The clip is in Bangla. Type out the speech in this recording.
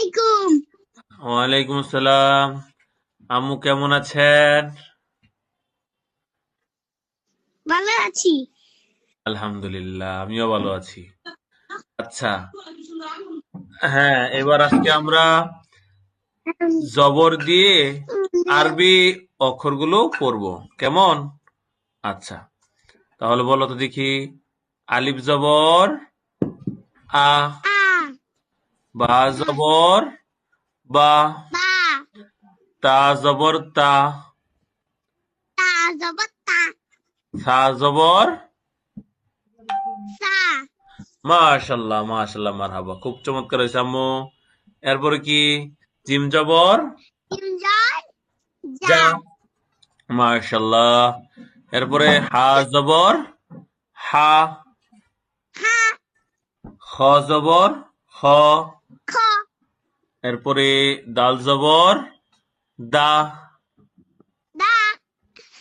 আলাইকুম। ওয়ালাইকুম আসসালাম। আম্মু কেমন আছেন? ভালো আছি। আলহামদুলিল্লাহ, আমিও ভালো আছি। আচ্ছা, হ্যাঁ, এবার আজকে আমরা জবর দিয়ে আরবি অক্ষরগুলো পড়বো। কেমন? আচ্ছা, তাহলে বলো তো দেখি। আলিফ জবর আ, আ বা জবর বা, বা তা জবর তা, তা জবর তা সা জবর। সা মাশাল্লাহ মাশাল্লাহ, মারহাবা, খুব চমৎকার হয়েছে আম্মু। এরপরে কি? জিম জবর জিম জয় যা, যা মাশাল্লাহ। এরপরে হা জবর হা, হা খ জবর খ, খ এরপরে দাল জবর দা,